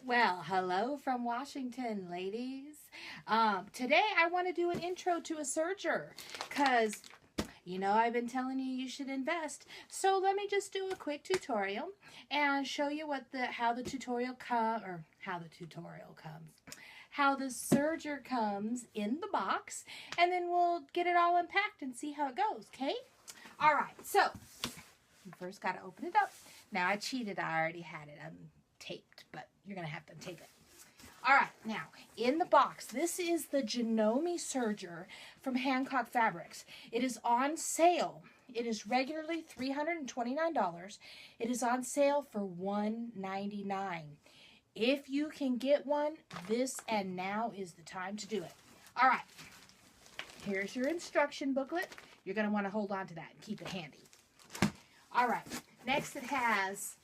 Well, hello from Washington, ladies. Today I want to do an intro to a serger because I've been telling you you should invest. So let me just do a quick tutorial and show you how the tutorial comes, how the serger comes in the box, and then we'll get it all unpacked and see how it goes. Okay? All right. So you first got to open it up. Now I cheated. I already had it taped, but you're going to have to tape it. All right, now, in the box, this is the Janome serger from Hancock Fabrics. It is on sale. It is regularly $329. It is on sale for $199. If you can get one, this and now is the time to do it. All right, here's your instruction booklet. You're going to want to hold on to that and keep it handy. All right, next it has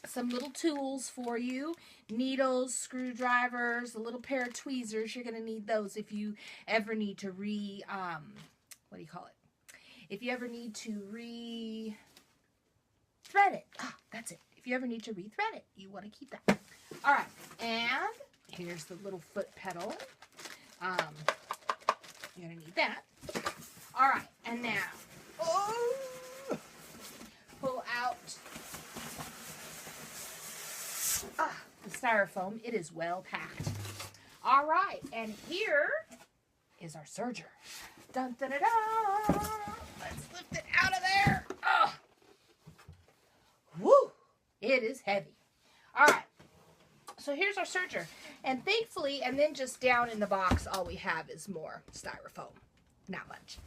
some little tools for you, needles, screwdrivers, a little pair of tweezers. You're going to need those if you ever need to if you ever need to thread it. That's it. If you ever need to thread it, you want to keep that. All right, and here's the little foot pedal. You're going to need that. All right, and now, pull out the styrofoam. It is well packed. All right, and here is our serger. Dun, dun, dun, dun. Let's lift it out of there. Woo! It is heavy. All right, so here's our serger. And thankfully, and then just down in the box, all we have is more styrofoam. Not much.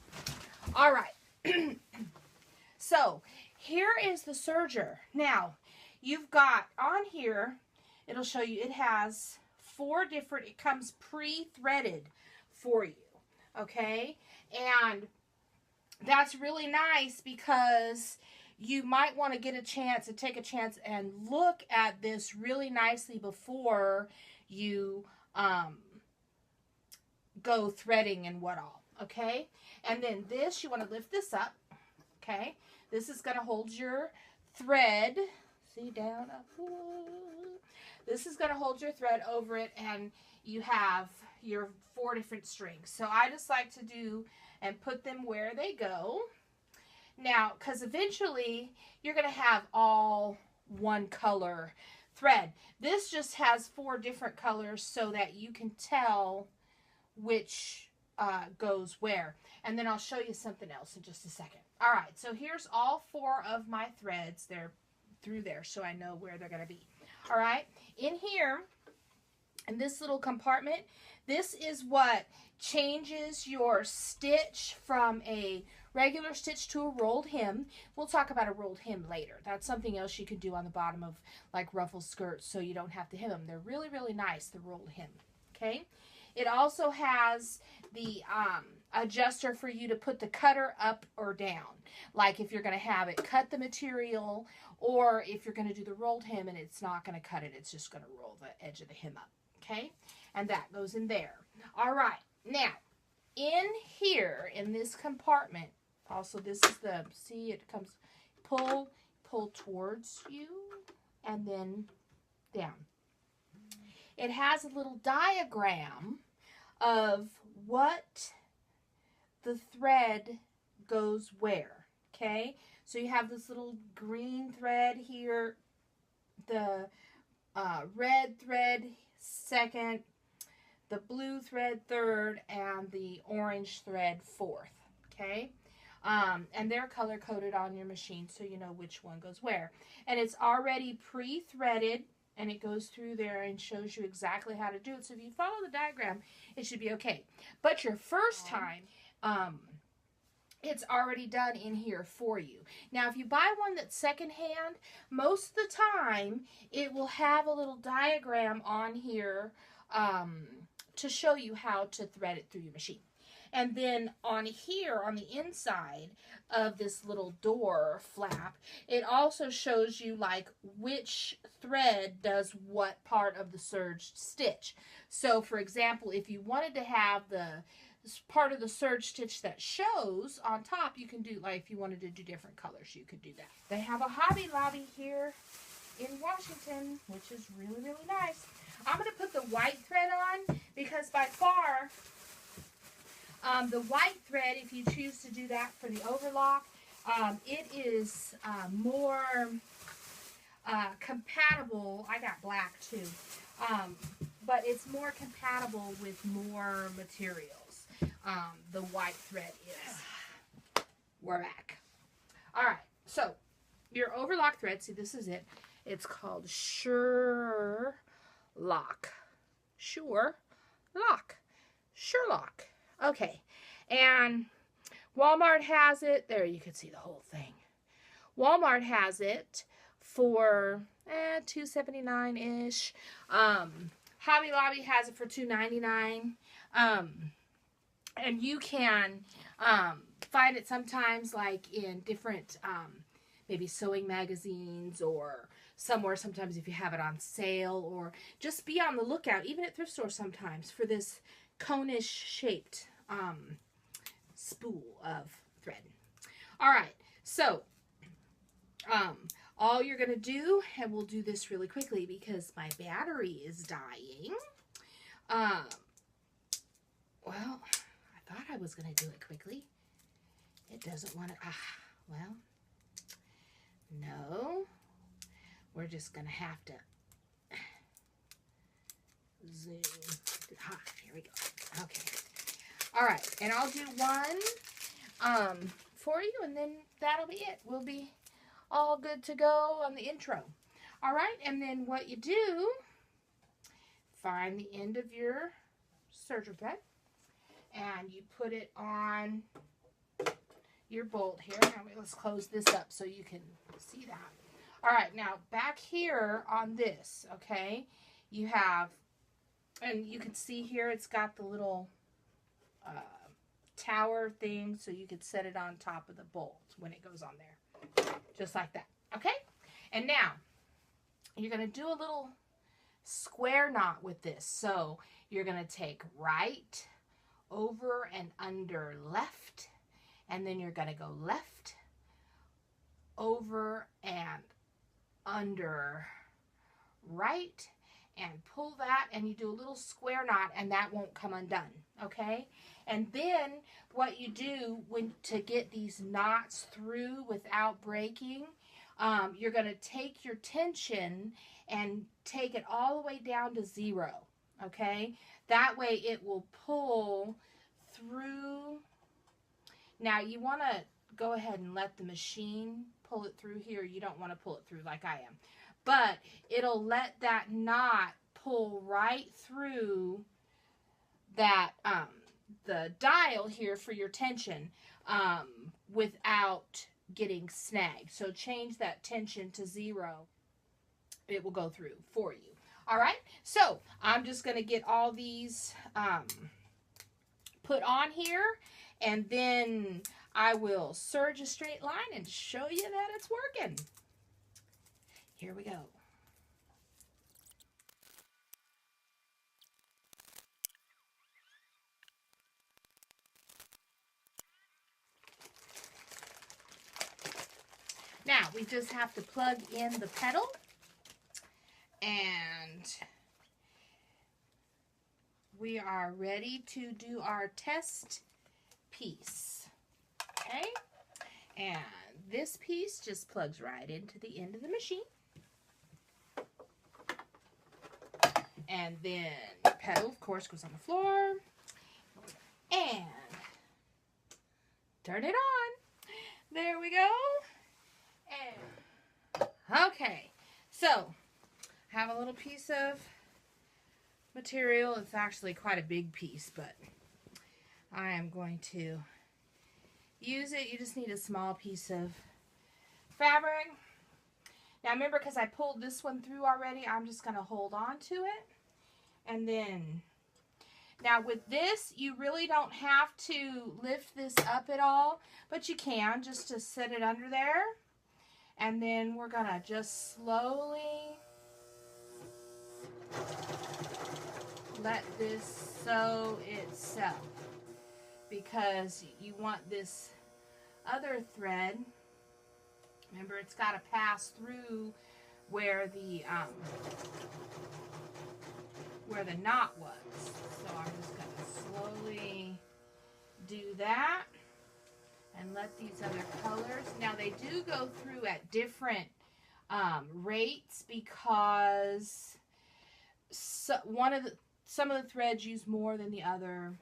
All right. So here is the serger. Now, you've got on here, it'll show you, it has it comes pre-threaded for you, okay? And that's really nice because you might want to take a chance and look at this really nicely before you go threading and what all, okay? And then this, you want to lift this up, okay? This is going to hold your thread. See, down, up. This is going to hold your thread over it, and you have your 4 different strings. So I just like to do and put them where they go. Now, because eventually you're going to have all one color thread. This just has 4 different colors so that you can tell which goes where. And then I'll show you something else in just a second. All right, so here's all 4 of my threads. They're through there so I know where they're going to be. All right, in here, in this little compartment, this is what changes your stitch from a regular stitch to a rolled hem. We'll talk about a rolled hem later. That's something else you could do on the bottom of like ruffle skirts so you don't have to hem them. They're really, really nice, the rolled hem, okay? It also has the adjuster for you to put the cutter up or down. Like if you're going to have it cut the material, or if you're going to do the rolled hem and it's not going to cut it, it's just going to roll the edge of the hem up, okay? And that goes in there. All right, now, in here, in this compartment, also this is see, it comes, pull towards you, and then down. It has a little diagram of what the thread goes where, okay? So you have this little green thread here, the red thread second, the blue thread third, and the orange thread fourth, okay? And they're color-coded on your machine so you know which one goes where. And it's already pre-threaded, and it goes through there and shows you exactly how to do it. So if you follow the diagram, it should be okay. But your first time, it's already done in here for you. Now, if you buy one that's secondhand, most of the time, it will have a little diagram on here to show you how to thread it through your machine. And then on here, on the inside of this little door flap, it also shows you like which thread does what part of the serged stitch. So for example, if you wanted to have the part of the serge stitch that shows on top, you can do, like if you wanted to do different colors, you could do that. They have a Hobby Lobby here in Washington, which is really, really nice. I'm going to put the white thread on because by far, the white thread, if you choose to do that for the overlock, it is more compatible. I got black too, but it's more compatible with more materials. The white thread is. We're back. All right, so your overlock thread, see, this is it. It's called Sherlock. Sherlock. Okay, and Walmart has it. There, you can see the whole thing. Walmart has it for $2.79-ish. Hobby Lobby has it for $2.99. And you can find it sometimes like in different maybe sewing magazines or somewhere, sometimes if you have it on sale, or just be on the lookout, even at thrift stores sometimes, for this conish shaped spool of thread. All right, so all you're going to do, and we'll do this really quickly because my battery is dying. Well, I thought I was going to do it quickly. It doesn't want to, well, no. We're just going to have to zoom. Here we go. Okay. All right, and I'll do one for you, and then that'll be it. We'll be all good to go on the intro. All right, and then what you do, find the end of your serger thread, and you put it on your bolt here. Now, let's close this up so you can see that. All right, now back here on this, okay, you have, and you can see here it's got the little tower thing, so you could set it on top of the bolt when it goes on there, just like that, okay? And now, you're going to do a little square knot with this. So, you're going to take right, over and under left, and then you're going to go left, over and under right, and pull that, and you do a little square knot, and that won't come undone, okay? And then what you do to get these knots through without breaking, you're going to take your tension and take it all the way down to 0, okay? That way it will pull through. Now you want to go ahead and let the machine pull it through here. You don't want to pull it through like I am. But it'll let that knot pull right through that the dial here for your tension without getting snagged. So change that tension to 0. It will go through for you. All right. So I'm just going to get all these put on here, and then I will serge a straight line and show you that it's working. Here we go. Now, we just have to plug in the pedal, and we are ready to do our test piece, okay? And this piece just plugs right into the end of the machine. And then the pedal, of course, goes on the floor. And turn it on. There we go. And okay, so I have a little piece of material. It's actually quite a big piece, but I am going to use it. You just need a small piece of fabric. Now remember, because I pulled this one through already, I'm just going to hold on to it. And then, now with this, you really don't have to lift this up at all, but you can just to set it under there. And then we're going to just slowly let this sew itself, because you want this other thread, remember, it's got to pass through where the knot was. So I'm just going to slowly do that and let these other colors. Now they do go through at different rates because some of the threads use more than the other,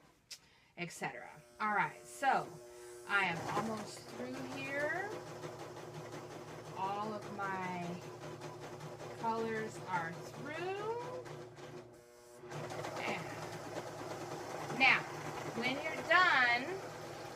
etc. All right, so I am almost through here. All of my colors are through. And now, when you're done,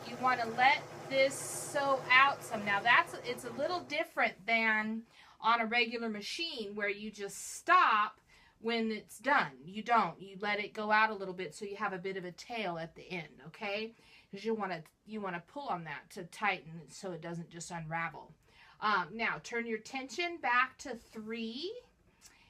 you want to let this sew out some. Now it's a little different than on a regular machine where you just stop when it's done. You don't. You let it go out a little bit so you have a bit of a tail at the end, okay? Because you want to pull on that to tighten it so it doesn't just unravel. Now turn your tension back to 3.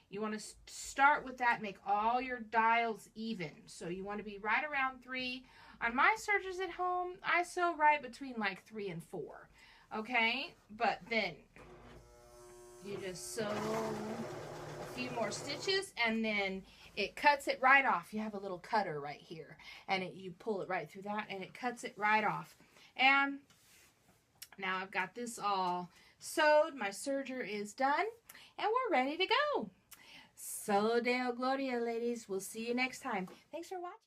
You want to start with that, make all your dials even. So you want to be right around 3. On my sergers at home, I sew right between like 3 and 4. Okay? But then you just sew a few more stitches and then it cuts it right off. You have a little cutter right here and you pull it right through that and it cuts it right off. And now I've got this all sewed. My serger is done and we're ready to go. Solo Deo Gloria, ladies. We'll see you next time. Thanks for watching.